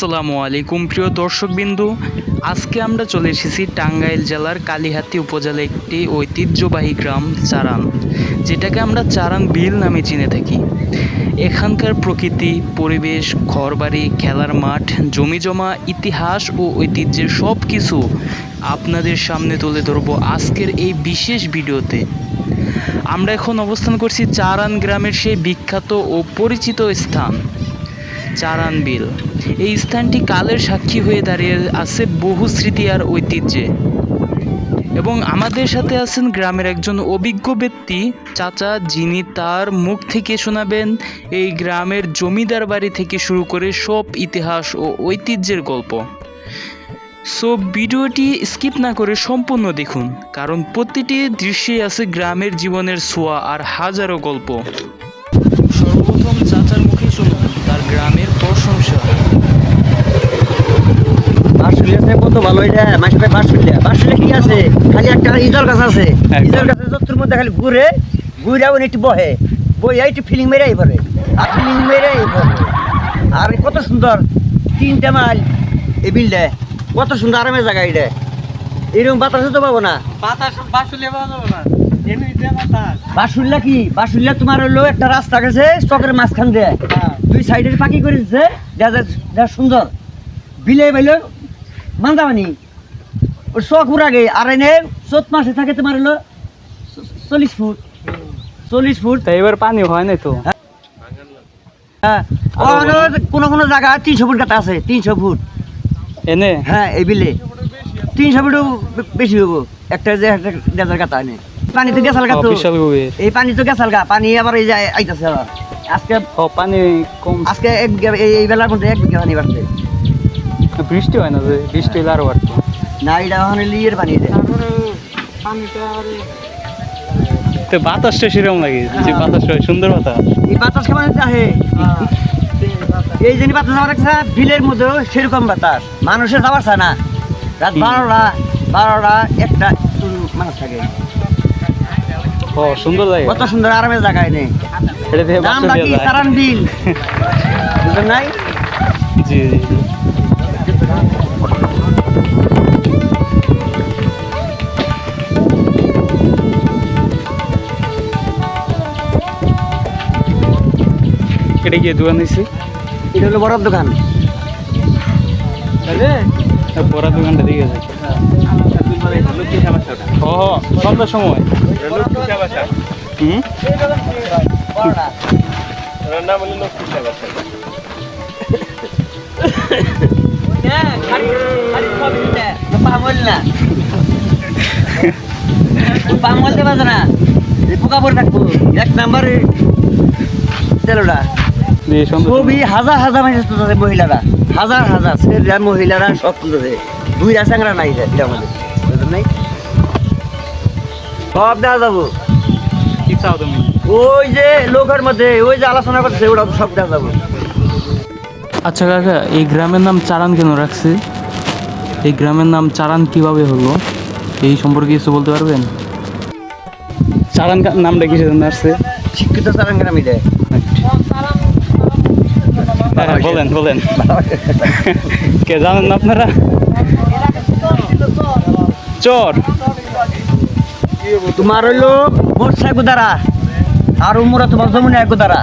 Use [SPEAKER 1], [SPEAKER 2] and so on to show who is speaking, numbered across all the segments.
[SPEAKER 1] আসসালামু আলাইকুম প্রিয় দর্শকবিন্দু, আজকে আমরা চলে এসেছি টাঙ্গাইল জেলার কালিহাতী উপজেলার একটি ঐতিহ্যবাহী গ্রাম চারান, যেটাকে আমরা চারান বিল নামে চিনে থাকি। এখানকার প্রকৃতি, পরিবেশ, ঘরবাড়ি, খেলার মাঠ, জমিজমা, ইতিহাস ও ঐতিহ্যের সব কিছু আপনাদের সামনে তুলে ধরব আজকের এই বিশেষ ভিডিওতে। আমরা এখন অবস্থান করছি চারান গ্রামের সেই বিখ্যাত ও পরিচিত স্থান চারান বিল। এই স্থানটি কালের সাক্ষী হয়ে দাঁড়িয়ে আছে বহু স্মৃতি আর ঐতিহ্যে। এবং আমাদের সাথে আছেন গ্রামের একজন অভিজ্ঞ ব্যক্তি, চাচা, যিনি তার মুখ থেকে শোনাবেন এই গ্রামের জমিদার বাড়ি থেকে শুরু করে সব ইতিহাস ও ঐতিহ্যের গল্প। সো ভিডিওটি স্কিপ না করে সম্পূর্ণ দেখুন, কারণ প্রতিটি দৃশ্যে আছে গ্রামের জীবনের ছোঁয়া আর হাজারো গল্প। সর্বপ্রথম চাচার মুখে শুনুন তার গ্রামের প্রশংসা।
[SPEAKER 2] কত ভালো এটা মাসে বাঁশুলিয়া কি আছে, খালি একটা ইজল গাছ আছে, ইজল গাছের যত্র মধ্যে খালি ঘুরে একটু বহে একটু ফিলিং মেরাই পরে আর কত সুন্দর 3টা মাইল এই বিলটা, কত সুন্দর আরামের জায়গা এটা। এরকম বাতাসও তো পাবো না, বাঁশুলিয়া কি বাঁশুলিয়া তোমার হলো একটা রাস্তা গেছে চকের মাঝখান দিয়ে, দুই সাইডের পাখি করে দিচ্ছে, দেখা সুন্দর বিলে বাইলে মান্দামানি ওর শখ উড়াগে। আর এনে চোদ্দ মাসে থাকে তোমার হলো 40 ফুট।
[SPEAKER 1] এবার পানি হয় না তো?
[SPEAKER 2] হ্যাঁ, কোনো জায়গা 300 ফুট কাটা আছে, 300 ফুট
[SPEAKER 1] এনে।
[SPEAKER 2] হ্যাঁ, এই বিলে 300 ফুটও বেশি হবো একটা যে ডেজার কাটা এনে। পানি তো গেছাল গা, এই পানি তো গেছাল গা, পানি আবার এই যে আইতাছে আবার। আজকে
[SPEAKER 1] পানি কম,
[SPEAKER 2] আজকে এই বেলার মধ্যে 1 বিঘা পানি বাড়ছে।
[SPEAKER 1] বৃষ্টি হয় না, যে বৃষ্টি হলে আরো বাড়ছে
[SPEAKER 2] না, এটা ওখানে লিয়ের পানি দেয়।
[SPEAKER 1] তো বাতাসটা সেরকম লাগে, যে বাতাসটা সুন্দর বাতাস।
[SPEAKER 2] এই বাতাস কেমন আহে, এই জন্য বাতাস আমার একটা বিলের মধ্যে সেরকম বাতাস, মানুষের যাওয়ার চায় না। রাত 12টা 1টা মানুষ থাকে।
[SPEAKER 1] ও সুন্দর জায়গা,
[SPEAKER 2] কত সুন্দর আরামের জায়গা এনে। নাম নাকি চারান বিল, বুঝলেন নাই?
[SPEAKER 1] জি জি। এটা কি দোকান দিচ্ছে?
[SPEAKER 2] এটা হলো বড় দোকান।
[SPEAKER 1] বড় দোকানটা দিকে আছে। ও সন্ধ্যার সময়।
[SPEAKER 2] পোকা পরে থাকবো 1 নাম্বারে তেলোটা ছবি, হাজার মানুষ তুলতেছে, মহিলারা হাজার মহিলারা সব তুলতেছে। 2 চাংরা নাই এটা আমাদের, বুঝলেন নাই? সব দেখা যাবো।
[SPEAKER 1] কি চাও তুমি?
[SPEAKER 2] ওই যে লোকের মধ্যে ওই যে আলোচনা করতেছে, ওটা সব দেখা যাবো।
[SPEAKER 1] আচ্ছা কাকা, এই গ্রামের নাম চারান কেন রাখছে? এই গ্রামের নাম চারান কিভাবে হলো, এই সম্পর্কে কিছু বলতে পারবেন? চারান নামটা কিসের জন্য আসছে?
[SPEAKER 2] শিক্ষিত চারান গ্রাম এটা।
[SPEAKER 1] বলেন কে জানেন না আপনারা? চর
[SPEAKER 2] তোমার হইলো মোটরসাইকেল গোদারা আর উমরা তোমার জমুনা গোদারা,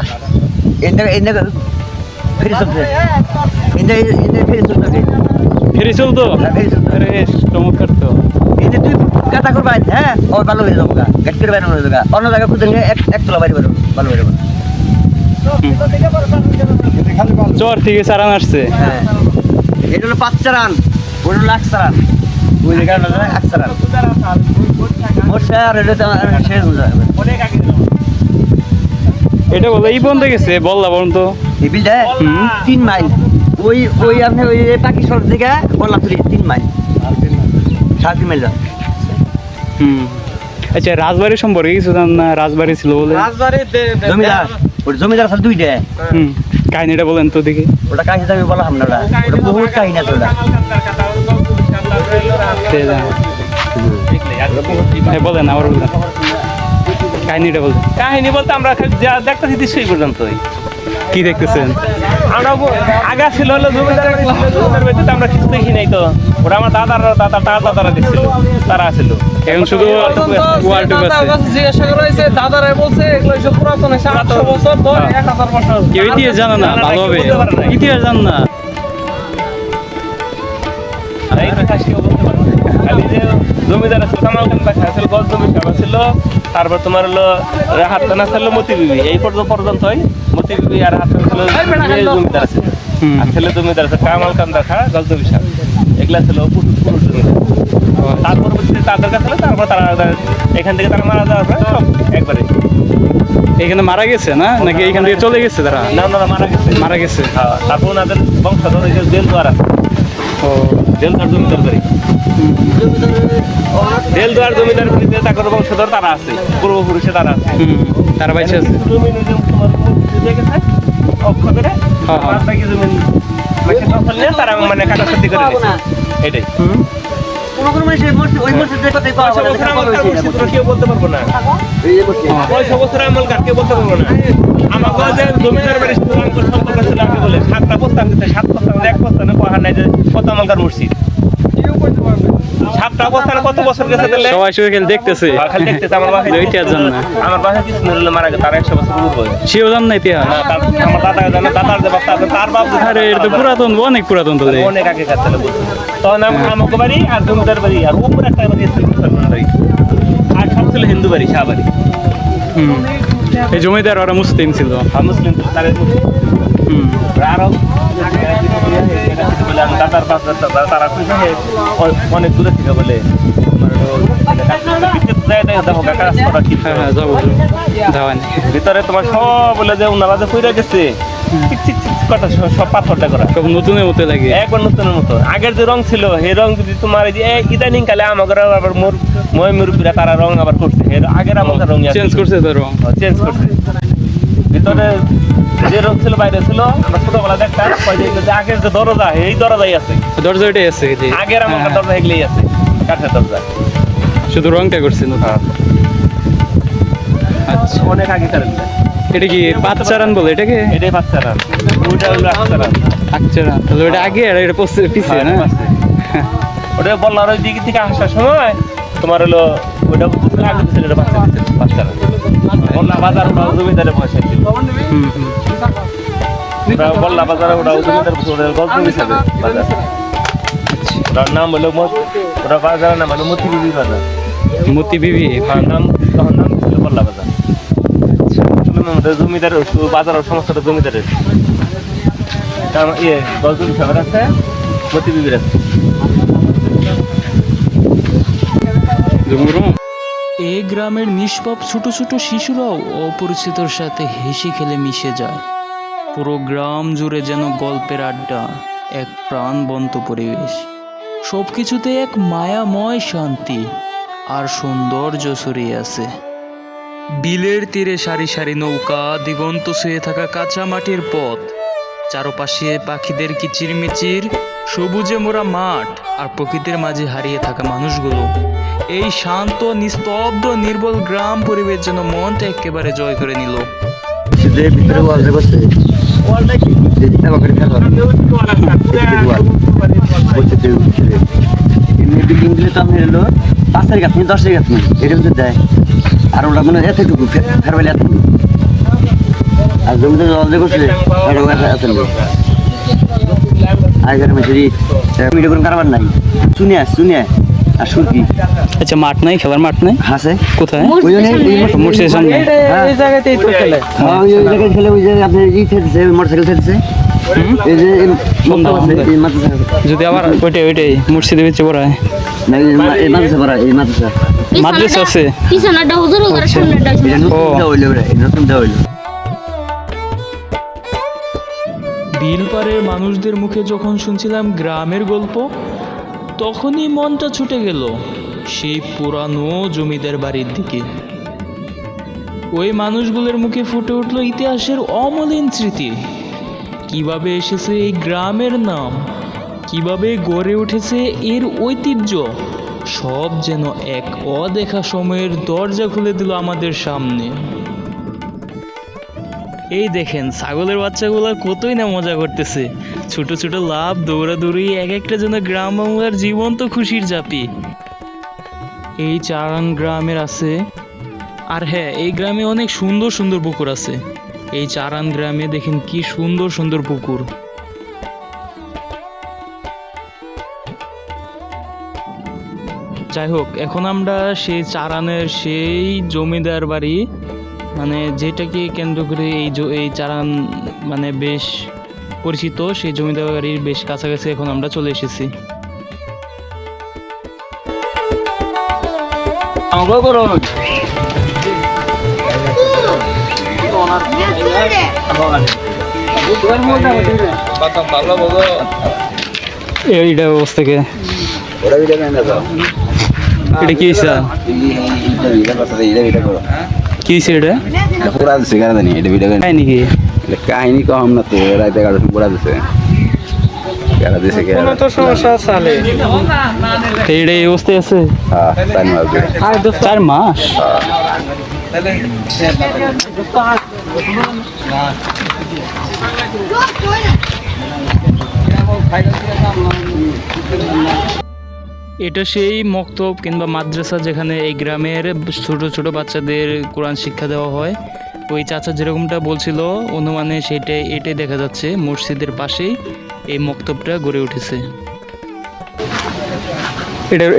[SPEAKER 2] ফেরি চলছে,
[SPEAKER 1] ফেরি চলতো। চমৎকার তো।
[SPEAKER 2] এনে তুই গাতা করবা, হ্যাঁ ও ভালো হয়ে যাবো, গাছ করে বাইরে হয়ে যাবো, অন্য জায়গায় খুঁজে নিয়ে এক তলা বাইরে ভালো হয়ে যাবো।
[SPEAKER 1] চর থেকে চারান আসছে।
[SPEAKER 2] হ্যাঁ, এটা হলো 5 চারান, ওটা হলো 1 চারান, ওই জায়গাটা 1 চারান।
[SPEAKER 1] এটা বলে এই পর্যন্ত গেছে, বললা পর্যন্ত
[SPEAKER 2] এই বিলটা 3 মাইল। ওই আপনি ওই পাখি সড়ক থেকে বললাম 3 মাইল, 3.5 মাইল।
[SPEAKER 1] আচ্ছা, রাজবাড়ি সম্পর্কে কিছু জান না? রাজবাড়ি ছিল বলে,
[SPEAKER 2] জমিদার আছে 2টা।
[SPEAKER 1] কাহিনীটা বলেন তো দেখি।
[SPEAKER 2] ওটা কাহিনী আমি বললাম না, ওটা বহুত কাহিনী আছে।
[SPEAKER 1] ওটা বলেন, আমার কাহিনীটা বলতে।
[SPEAKER 3] কাহিনী বলতে আমরা যা দেখতেছি সেই পর্যন্তই।
[SPEAKER 1] কি দেখতেছেন?
[SPEAKER 3] আমরা আগে ছিল হলো জমিদারের বাড়িতে আমরা কিছু দেখি নাই তো, ওরা আমার দাদারা দেখছিল, তারা ছিল।
[SPEAKER 1] এখন শুধু ওয়ার্ল্ড
[SPEAKER 4] জিজ্ঞাসা করা হয়েছে, দাদারাই বলছে এগুলো সব পুরাতন, 800 বছর, 1000 বছর।
[SPEAKER 1] কেউ ইতিহাস জানে না ভালোভাবে, ইতিহাস জান না।
[SPEAKER 3] এই কথা কেউ বলতে পারে না। খালি যে জমিদার ছিল, কামালকান বাসা ছিল, গজ জমি সভা ছিল, তারপর তোমার হলো হাতখানা ছিল মতি বিবি, এই পর্যন্তই মতি বিবি আর হাতখানা ছিল জমিদার আছে, আর ছেলে জমিদার আছে কামালকান দেখা, গজ জমি সাহেব, এগুলা ছিল পুরুষ জমিদার। তার পরবর্তীতে তাদের কাছে ছিল, তারপর তারা এখান থেকে তারা মারা যাওয়ার পরে সব একবারে
[SPEAKER 1] এখানে মারা গেছে না, নাকি এখান থেকে চলে গেছে তারা?
[SPEAKER 3] না মারা গেছে। হ্যাঁ, তারপর ওনাদের বংশধর জেলদুয়ার আছে, জেলদুয়ার জমিদার বাড়ি, জেলদুয়ার জমিদার বাড়িতে তাদের বংশধর তারা আছে, পূর্বপুরুষে তারা আছে,
[SPEAKER 1] তারা বাইছে আছে।
[SPEAKER 3] জমিন তোমার দিয়ে গেছে অক্ষরে, আর বাকি জমিন মাসে ফসল নিয়ে তারা মানে কাটাকাটি করে দিয়েছে, এটাই।
[SPEAKER 2] কোনো মানুষের ওই মসজিদের কথাই পাওয়া যায় না,
[SPEAKER 3] কেউ বলতে পারবো না,
[SPEAKER 2] এই যে বসে
[SPEAKER 3] 500 বছর আমল কার কেউ বলতে পারবো না। আমাকে যে জমিদার বাড়ি সম্পর্ক ছিল, আমি বলে 7টা প্রস্তাব দিতে, 7 প্রস্তাব এক প্রস্তাবে পাহাড় নাই যে কত আমলকার মসজিদ, 7টা প্রস্তাবে কত বছর গেছে তাহলে
[SPEAKER 1] সবাই শুয়ে খেলে দেখতেছে,
[SPEAKER 3] খালি দেখতেছে। আমার বাসায়
[SPEAKER 1] ইতিহাস জান না,
[SPEAKER 3] আমার বাসায় কিছু নড়লে মারা গেছে, তার 100 বছর পূর্ব বয়স।
[SPEAKER 1] সেও জান না ইতিহাস।
[SPEAKER 3] না, আমার দাদা জানে, দাদার যে বাপ, তার বাপ
[SPEAKER 1] আরে এটা তো পুরাতন, অনেক পুরাতন তো।
[SPEAKER 3] অনেক আগে কাছে তখন আমাকে বাড়ি আর জমিদার বাড়ি আর উপরে একটা বাড়ি ছিল মুসলমান বাড়ি, আর সব ছিল হিন্দু বাড়ি, শাহ বাড়ি।
[SPEAKER 1] এই জমিদার ওরা মুসলিম ছিল,
[SPEAKER 3] আর মুসলিম ছিল, তারা আরো বলে আমি দাদার পাশ তারা অনেক দূরে থেকে বলে ভিতরে তোমার সব বলে যে ওনারা যে পইরা গেছে কথা সব পাথরটা করা,
[SPEAKER 1] সব নতুনের মতো লাগে,
[SPEAKER 3] একবার নতুনের মতো। আগের যে রং ছিল সেই রং যদি তোমার ইদানিং কালে আমাদের আবার মই মুরব্বীরা তারা রং আবার করছে, আগের আমাদের রং
[SPEAKER 1] চেঞ্জ করছে, তো রং
[SPEAKER 3] চেঞ্জ করছে। ভিতরে যে রং ছিল বাইরে ছিল, আমরা ছোটবেলা দেখতাম যে আগের যে দরজা, এই দরজাই আছে,
[SPEAKER 1] দরজাটাই আছে,
[SPEAKER 3] আগের আমার দরজা এগুলোই আছে, কাঠের দরজা,
[SPEAKER 1] শুধু রংটা করছে না। আচ্ছা,
[SPEAKER 3] অনেক আগে কারেন্ট।
[SPEAKER 1] এটা কি পাঁচচারান বলে এটাকে?
[SPEAKER 3] এটাই বাচ্চারা, ওইটা হলো আচ্ছারান।
[SPEAKER 1] আচ্ছা, তাহলে ওটা আগে আর এটা পিছিয়ে না?
[SPEAKER 3] ওটা বললার ওই দিক থেকে আসার সময় তোমার হলো ওটা আগে ছিল, এটা বাচ্চারা বললা বাজার ওটা জমিদারের পয়সা ছিল, বললা বাজার ওটা জমিদার গল্প হিসাবে বাজার, ওটার নাম হলো ওটা বাজারের নাম হলো মতি বিবি বাজার।
[SPEAKER 1] মতি বিবি
[SPEAKER 3] নাম, তখন নাম ছিল বললা বাজার। জমিদার বাজার সমস্তটা জমিদারের, ইয়ে গজল সাহেবের আছে, মতি বিবির আছে।
[SPEAKER 1] এই গ্রামের নিষ্পাপ ছোট ছোট শিশুরাও অপরিচিতর সাথে হেসে খেলে মিশে যায়। পুরো গ্রাম জুড়ে যেন গল্পের আড্ডা, এক প্রাণবন্ত পরিবেশ, সবকিছুতে এক মায়াময় শান্তি আর সৌন্দর্য ছড়িয়ে আছে। বিলের তীরে সারি সারি নৌকা, দিগন্ত ছুঁয়ে থাকা কাঁচা মাটির পথ, চারপাশে পাখিদের কিচিরমিচির, সবুজে মোড়া মাঠ আর প্রকৃতির মাঝে হারিয়ে থাকা মানুষগুলো। এই শান্ত, নিস্তব্ধ, নির্বল গ্রাম পরিবেশ যেন মনটা একেবারে জয় করে নিল।
[SPEAKER 2] ভিতরে ওয়ালটা করছে, ওয়ালটা কি এমনি বিল্ডিং দিলে তো আপনি হলো 5 গাছ নেই, 10 গাছ নেই, এটা কিন্তু দেয়। আর ওটা মানে এতটুকু ফেরবেলে এতটুকু, আর জমিতে জল দিয়ে করছে এতটুকু। আগের মাসেরই মিডিয়া কোনো কারবার নাই, শুনিয়া আর সুরকি।
[SPEAKER 1] আচ্ছা, মাঠ নাই, খেলার মাঠ নাই?
[SPEAKER 2] আছে
[SPEAKER 1] কোথায়?
[SPEAKER 2] ওই জন্য
[SPEAKER 1] মোটরসাইকেল সামনে।
[SPEAKER 4] এই জায়গাতেই তো খেলে।
[SPEAKER 2] হ্যাঁ, ওই জায়গায় খেলে, ওই জায়গায় আপনার খেলছে, মোটরসাইকেল খেলছে, এই যে এই মাদ্রাসা।
[SPEAKER 1] যদি আবার ওইটাই মুর্শিদের ভিতরে পড়ায়,
[SPEAKER 2] না এই মাদ্রাসা পড়া, এই মাদ্রাসা
[SPEAKER 1] মাদ্রাসা আছে।
[SPEAKER 5] পিছনেরটা হুজুর করে সামনেরটা
[SPEAKER 2] এটা নতুন দেওয়া হইলো, নতুন দেওয়া হইলো।
[SPEAKER 1] বিলপাড়ের মানুষদের মুখে যখন শুনছিলাম গ্রামের গল্প, তখনই মনটা ছুটে গেল সেই পুরানো জমিদার বাড়ির দিকে। ওই মানুষগুলোর মুখে ফুটে উঠল ইতিহাসের অমলিন স্মৃতি। কিভাবে এসেছে এই গ্রামের নাম, কিভাবে গড়ে উঠেছে এর ঐতিহ্য, সব যেন এক অদেখা সময়ের দরজা খুলে দিল আমাদের সামনে। এই দেখেন ছাগলের বাচ্চাগুলো কতই না মজা করতেছে, ছোট ছোট লাভ দৌড়াদৌড়ি, এক একটা যেন গ্রাম বাংলার জীবন্ত খুশির জাপি এই চারান গ্রামের আছে। আর হ্যাঁ, এই গ্রামে অনেক সুন্দর সুন্দর পুকুর আছে। এই চারান গ্রামে দেখেন কি সুন্দর সুন্দর পুকুর। যাই হোক, এখন আমরা সেই চারানের সেই জমিদার বাড়ি, মানে যেটাকে কেন্দ্র করে এই চারান মানে বেশ পরিচিত, সেই জমিদার বাড়ির বেশ কাছাকাছি এখন আমরা চলে এসেছি। এইটা অবস্থা কে এটা কি হয়েছে? কি হয়েছে এটা? নাকি
[SPEAKER 6] কাহিনী কম না তো, রাতে 11টা পড়া দিছে।
[SPEAKER 4] কোনো তো সমস্যা চালে
[SPEAKER 1] এইটা এই অবস্থায় আছে?
[SPEAKER 6] হ্যাঁ, 4 মাস ধরে।
[SPEAKER 1] 4 মাস? এটা সেই মক্তব কিংবা মাদ্রাসা যেখানে এই গ্রামের ছোট ছোট বাচ্চাদের কোরআন শিক্ষা দেওয়া হয়। ওই চাচা যেরকমটা বলছিল অনুমানে এটাই দেখা যাচ্ছে, মসজিদের পাশেই এই মক্তবটা গড়ে উঠেছে।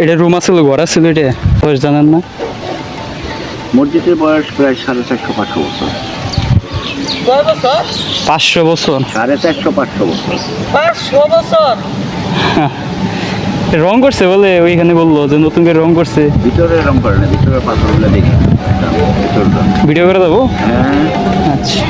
[SPEAKER 1] এটা রুম আছিল, ঘর আছিল, এটা বয়স জানেন না?
[SPEAKER 6] মসজিদের বয়স প্রায় 450-500 বছর।
[SPEAKER 1] 500 বছর?
[SPEAKER 6] 450-500 বছর।
[SPEAKER 4] 500 বছর
[SPEAKER 1] রং করছে বলে, ওইখানে বললো যে নতুন করে রং করছে।
[SPEAKER 6] ভিতরে রং করে না, ভিতরে পাথরগুলো দেখি
[SPEAKER 1] ভিডিও করে দেবো।
[SPEAKER 6] হ্যাঁ,
[SPEAKER 1] আচ্ছা,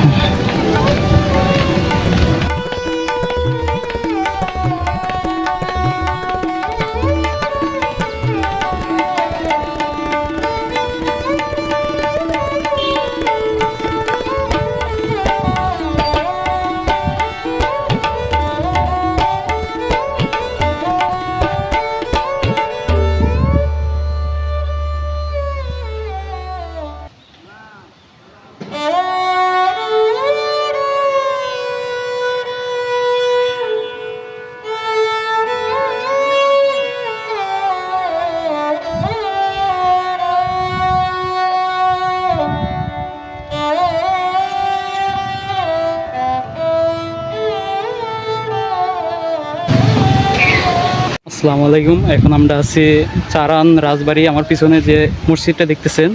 [SPEAKER 1] আসসালামু আলাইকুম। এখন আমরা আছি চারান রাজবাড়ি। আমার পিছনে যে মসজিদটা দেখতেছেন,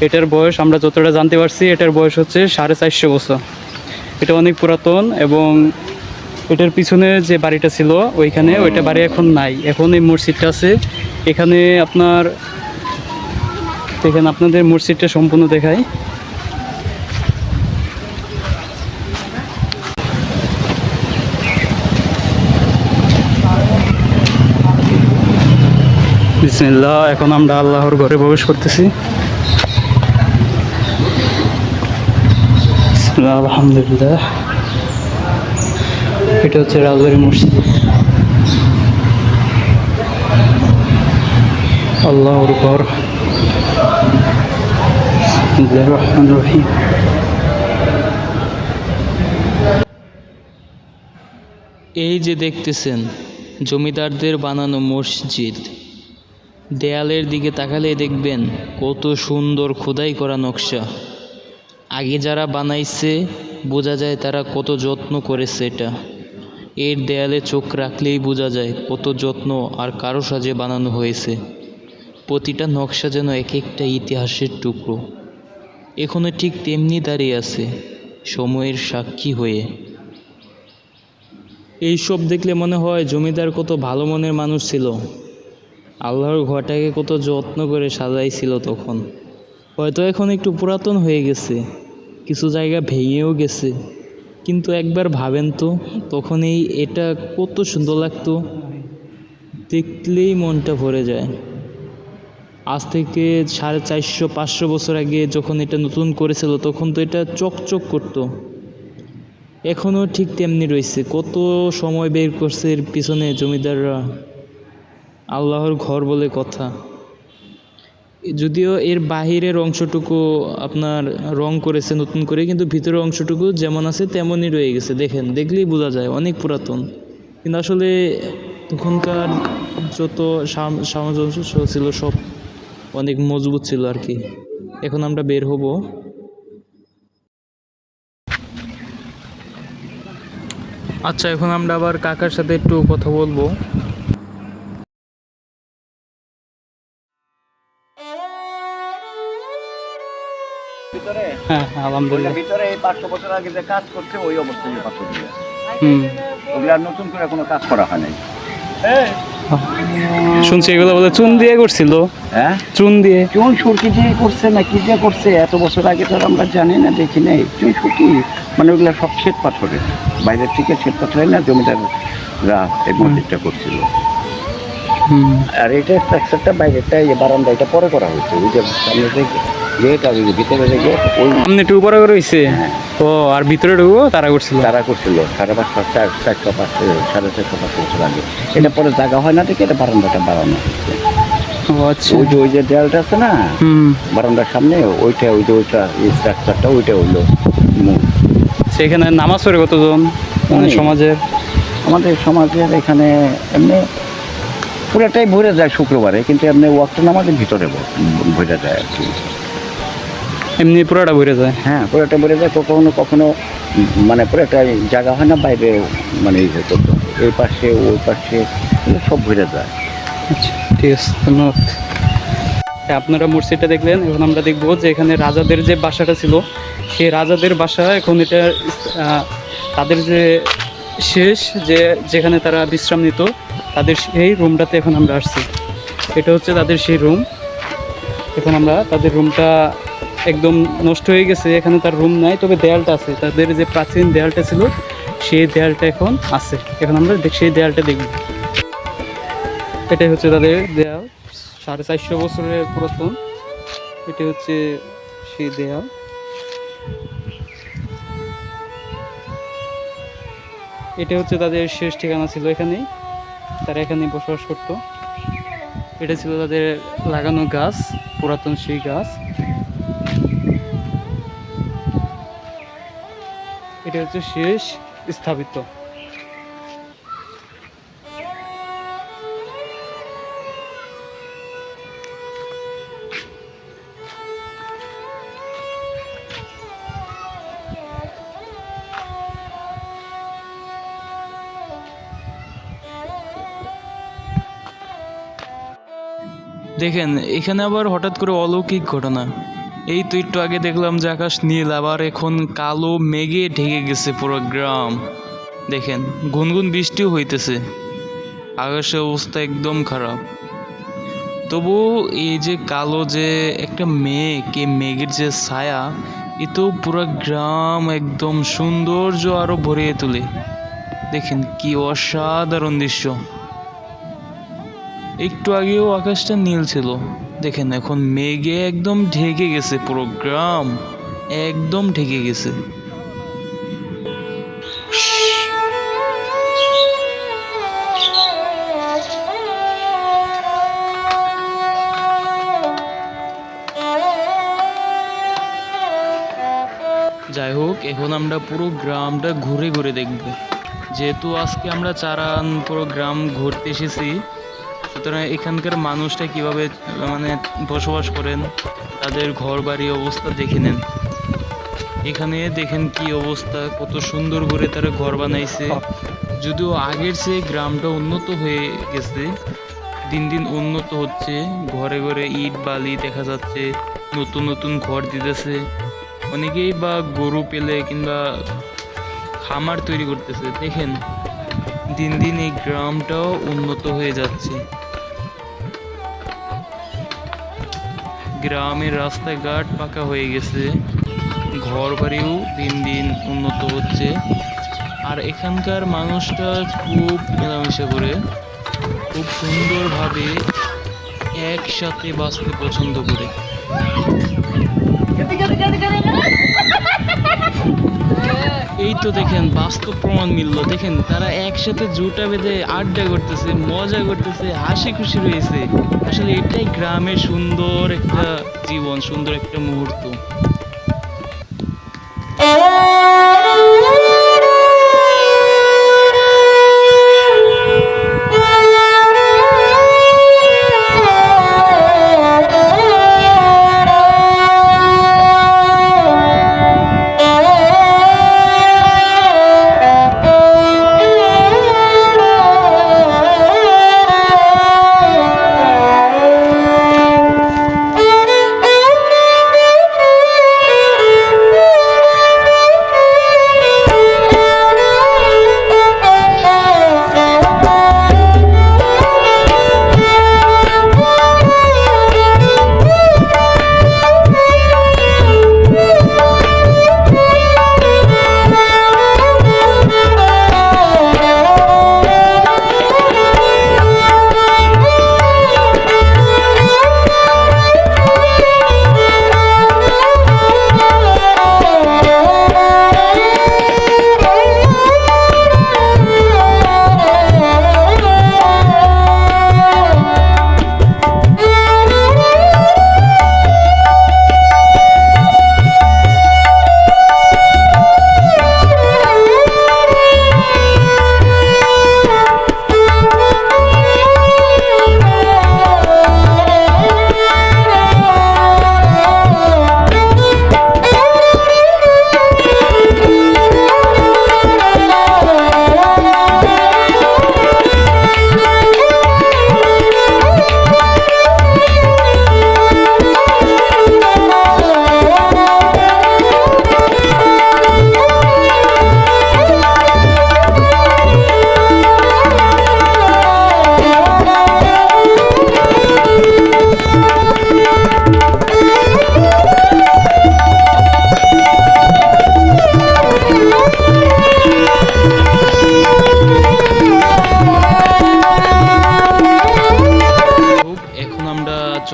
[SPEAKER 1] এটার বয়স আমরা যতটা জানতে পারছি, এটার বয়স হচ্ছে 450 বছর। এটা অনেক পুরাতন, এবং এটার পিছনে যে বাড়িটা ছিল ওইখানে, ওইটা বাড়ি এখন নাই, এখন এই মসজিদটা আছে এখানে। আপনাদের মসজিদটা সম্পূর্ণ দেখায়। বিসমিল্লাহ। এখন আমরা আল্লাহর ঘরে প্রবেশ করতেছি। বিসমিল্লাহ, আলহামদুলিল্লাহ। এটা হচ্ছে রাজবাড়ি মসজিদ। আল্লাহর ঘর। বিসমিল্লাহির রহমানির রহিম। এই যে দেখতেছেন জমিদারদের বানানো মসজিদ, দেয়ালের দিকে তাকালে দেখবেন কত সুন্দর খোদাই করা নকশা। আগে যারা বানাইছে বোঝা যায় তারা কত যত্ন করেছে এটা। এর দেয়ালে চোখ রাখলেই বোঝা যায় কত যত্ন আর কারুসাজে বানানো হয়েছে। প্রতিটা নকশা যেন এক একটা ইতিহাসের টুকরো। এখনো ঠিক তেমনি দাঁড়িয়ে আছে সময়ের সাক্ষী হয়ে। এই সব দেখলে মনে হয় জমিদার কত ভালো মনের মানুষ ছিল। আল্লাহর ঘরটাকে কত যত্ন করে সাজাইছিল তখন। হয়তো এখন একটু পুরাতন হয়ে গেছে, কিছু জায়গা ভেঙেও গেছে, কিন্তু একবার ভাবেন তো তখন এটা কত সুন্দর লাগতো, দেখলেই মনটা ভরে যায়। আজ থেকে 450-500 বছর আগে যখন এটা নতুন করেছিল তখন তো এটা চকচক করতো। এখনও ঠিক তেমনি রয়েছে। কত সময় বের করছে এর পিছনে জমিদাররা। আল্লাহর ঘর বলে কথা। যদিও এর বাহিরের অংশটুকু আপনার রং করেছে নতুন করে, কিন্তু ভিতরের অংশটুকু যেমন আছে তেমনই রয়ে গেছে। দেখেন, দেখলেই বোঝা যায় অনেক পুরাতন। কিন্তু আসলে তখনকার যত সামঞ্জস্য ছিল সব অনেক মজবুত ছিল আর কি। এখন আমরা বের হব। আচ্ছা, এখন আমরা আবার কাকার সাথে একটু কথা বলবো।
[SPEAKER 6] ভিতরে
[SPEAKER 1] হ্যাঁ, আলহামদুলিল্লাহ।
[SPEAKER 6] ভিতরে এই 500 বছর আগে যে কাজ করছে ওই অবস্থায় যে পাথর দিয়ে
[SPEAKER 1] হুম,
[SPEAKER 6] ওগুলো আর নতুন করে কোনো কাজ করা হয় নাই।
[SPEAKER 1] শুনছি এগুলো বলে চুন দিয়ে করছিল।
[SPEAKER 6] হ্যাঁ,
[SPEAKER 1] চুন দিয়ে
[SPEAKER 6] চুন সুরকি দিয়ে করছে না কি দিয়ে করছে এত বছর আগে তো আর আমরা জানি না, দেখি নাই। চুন সুরকি মানে ওগুলো সব শ্বেত পাথরের, বাইরের থেকে শ্বেত পাথরের না, জমিদাররা এই মন্দিরটা করছিল। আর এটা স্ট্রাকচারটা বাইরেরটা এই বারান্দা এটা পরে করা হয়েছে, ওই যে সামনে থেকে গেট আর ওই যে ভিতরে যে গেট ওই
[SPEAKER 1] সামনে একটু উপরে করে হইছে। ও, আর ভিতরে ঢুকবো তারা করছিল।
[SPEAKER 6] তারা করছিল 550 400 550 বছর আগে। এটা পরে জায়গা হয় না দেখে এটা বারান্দাটা বাড়ানো হচ্ছে।
[SPEAKER 1] ও আচ্ছা।
[SPEAKER 6] ওই যে দেয়ালটা আছে না বারান্দার সামনে, ওইটা এই স্ট্রাকচারটা ওইটা হইলো মূল।
[SPEAKER 1] সেখানে নামাজ পড়ে কতজন
[SPEAKER 6] অনেক।
[SPEAKER 1] সমাজের?
[SPEAKER 6] আমাদের সমাজের এখানে এমনি পুরোটাই ভরে যায় শুক্রবারে, কিন্তু এমনি ওয়াক্ত নামাজের ভিতরে ভরে যায় আর কি।
[SPEAKER 1] এমনি পুরোটা ভরে যায়?
[SPEAKER 6] হ্যাঁ, পুরোটা ভরে যায়। কখনো কখনো মানে পুরোটা জায়গা হয় না, বাইরে মানে ইয়ে করতো, এই পাশে ওই পাশে এগুলো সব ভরে যায়।
[SPEAKER 1] আচ্ছা, ঠিক আছে, ধন্যবাদ। আপনারা মসজিদটা দেখলেন, এখন আমরা দেখবো যে এখানে রাজাদের যে বাসাটা ছিল সেই রাজাদের বাসা। এখন এটা তাদের যে শেষ যেখানে তারা বিশ্রাম নিত, তাদের সেই রুমটাতে এখন আমরা আসছি। এটা হচ্ছে তাদের সেই রুম। এখন আমরা তাদের রুমটা একদম নষ্ট হয়ে গেছে, এখানে তার রুম নাই, তবে দেয়ালটা আছে। তাদের যে প্রাচীন দেয়ালটা ছিল সেই দেয়ালটা এখন আছে। এখন আমরা সেই দেয়ালটা দেখব। এটাই হচ্ছে তাদের দেয়াল, 450 বছরের পুরাতন। এটা হচ্ছে সেই দেয়াল। এটা হচ্ছে তাদের শেষ ঠিকানা ছিল, এখানেই তারা এখানেই বসবাস করতো। এটা ছিল তাদের লাগানো গাছ, পুরাতন সেই গাছ। এটা হচ্ছে শেষ স্থাপিত। দেখেন, এখানে আবার হঠাৎ করে অলৌকিক ঘটনা। এই তো একটু আগে দেখলাম যে আকাশ নীল, আবার এখন কালো মেঘে ঢেকে গেছে পুরো গ্রাম। দেখেন, গুনগুন বৃষ্টিও হইতেছে, আকাশের অবস্থা একদম খারাপ। তবু এই যে কালো যে একটা মেঘ, এই মেঘের যে ছায়া, এ তো পুরো গ্রাম একদম সৌন্দর্য আরো ভরিয়ে তোলে। দেখেন কি অসাধারণ দৃশ্য। একটু আগেও আকাশটা নীল ছিল, দেখেন এখন মেঘে একদম ঢেকে গেছে, পুরো গ্রাম একদম ঢেকে গেছে। যাই হোক, এখন আমরা পুরো গ্রামটা ঘুরে ঘুরে দেখব। যেহেতু আজকে আমরা চারান পুরো গ্রাম ঘুরতে এসেছি, সুতরাং এখানকার মানুষটা কিভাবে মানে বসবাস করেন, তাদের ঘর বাড়ি অবস্থা দেখে নেন। এখানে দেখেন কি অবস্থা, কত সুন্দর করে তারা ঘর বানাইছে। যদিও আগের চেয়ে গ্রামটা উন্নত হয়ে গেছে, দিন দিন উন্নত হচ্ছে। ঘরে ঘরে ইট বালি দেখা যাচ্ছে, নতুন নতুন ঘর দিতেছে। অনেকেই বা গরু পেলে কিংবা খামার তৈরি করতেছে। দেখেন, দিন দিন এই গ্রামটাও উন্নত হয়ে যাচ্ছে। গ্রামের রাস্তাঘাট পাকা হয়ে গেছে, ঘর বাড়িও দিন দিন উন্নত হচ্ছে। আর এখানকার মানুষটা খুব মেলামেশা করে, খুব সুন্দরভাবে একসাথে বাঁচতে পছন্দ করে। এই তো দেখেন বাস্তব প্রমাণ মিলল। দেখেন তারা একসাথে জুটা বেঁধে আড্ডা করতেছে, মজা করতেছে, হাসি খুশি রয়েছে। আসলে এটাই গ্রামের সুন্দর একটা জীবন, সুন্দর একটা মুহূর্ত।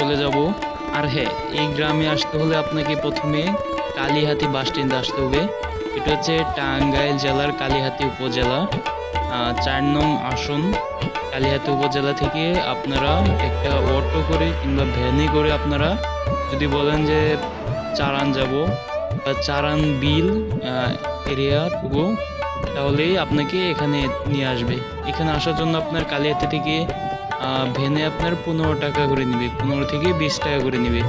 [SPEAKER 1] চলে যাব। আর হ্যাঁ, এই গ্রামে আসতে হলে আপনাকে প্রথমে কালিহাতী বাস স্ট্যান্ডে আসতে হবে। এটা হচ্ছে টাঙ্গাইল জেলার কালিহাতী উপজেলা, 4 নং আসন। কালিহাতী উপজেলা থেকে আপনারা একটা অটো করে কিংবা ভ্যানে করে আপনারা যদি বলেন যে চারান যাব বা চারান বিল এরিয়াটুকু, তাহলেই আপনাকে এখানে নিয়ে আসবে। এখানে আসার জন্য আপনার কালিহাতী থেকে ভ্যানে আপনার 15 টাকা করে নেবে, 15 থেকে 20 টাকা করে নেবে।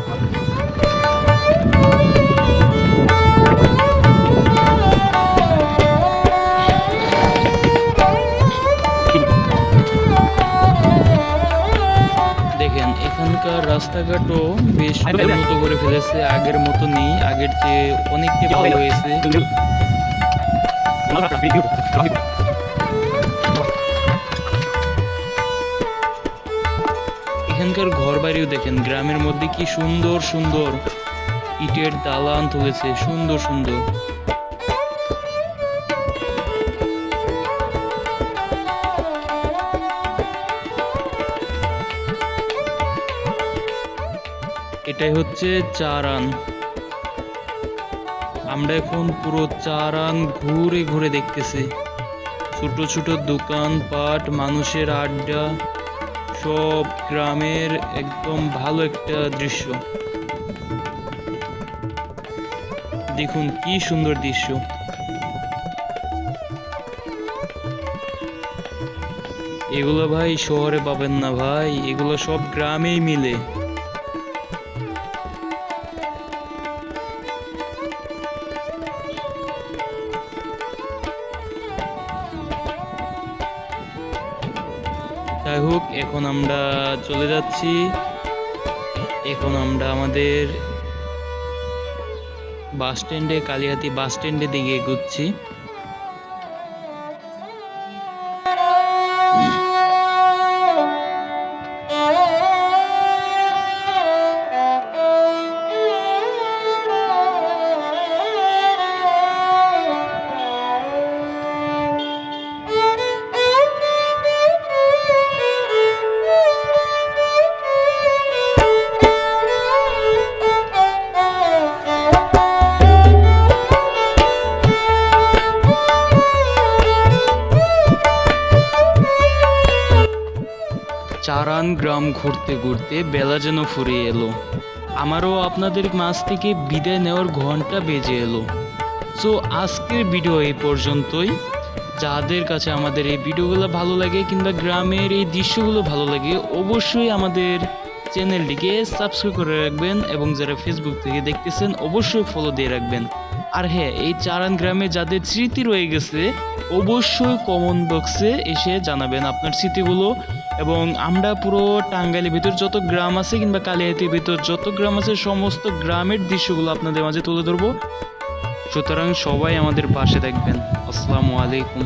[SPEAKER 1] দেখেন এখানকার রাস্তাঘাটও বেশ সুন্দর মতো করে ফেলেছে, আগের মতো নেই, আগের চেয়ে অনেকটাই ভালো হয়েছে। এখানকার ঘর বাড়িও দেখেন গ্রামের মধ্যে কি সুন্দর সুন্দর ইটের দালান তুলেছে, সুন্দর সুন্দর। এটাই হচ্ছে চারান। আমরা এখন পুরো চারান ঘুরে ঘুরে দেখতেছি। ছোট ছোট দোকান পাট, মানুষের আড্ডা, সব গ্রামের একদম ভালো একটা দৃশ্য। দেখুন কি সুন্দর দৃশ্য। এগুলো ভাই শহরে পাবেন না ভাই, এগুলো সব গ্রামেই মিলে। যাই হোক, এখন আমরা চলে যাচ্ছি। এখন আমরা আমাদের বাস স্ট্যান্ডে, কালিহাতী বাস স্ট্যান্ডের দিকে এগোচ্ছি। চারান গ্রাম ঘুরতে ঘুরতে বেলা যেন ফুরিয়ে এলো, আমারও আপনাদের মাঝ থেকে বিদায় নেওয়ার ঘন্টা বেজে এলো। সো আজকের ভিডিও এই পর্যন্তই। যাদের কাছে আমাদের এই ভিডিওগুলো ভালো লাগে কিংবা গ্রামের এই দৃশ্যগুলো ভালো লাগে, অবশ্যই আমাদের চ্যানেলটিকে সাবস্ক্রাইব করে রাখবেন এবং যারা ফেসবুক থেকে দেখতেছেন অবশ্যই ফলো দিয়ে রাখবেন। আর হ্যাঁ, এই চারান গ্রামে যাদের স্মৃতি রয়ে গেছে অবশ্যই কমেন্ট বক্সে এসে জানাবেন আপনার স্মৃতিগুলো। এবং আমরা পুরো টাঙ্গাইলের ভিতর যত গ্রাম আছে কিংবা কালিহাতির ভিতর যত গ্রাম আছে সমস্ত গ্রামের দৃশ্যগুলো আপনাদের মাঝে তুলে ধরবো। সুতরাং সবাই আমাদের পাশে থাকবেন। আসসালামু আলাইকুম।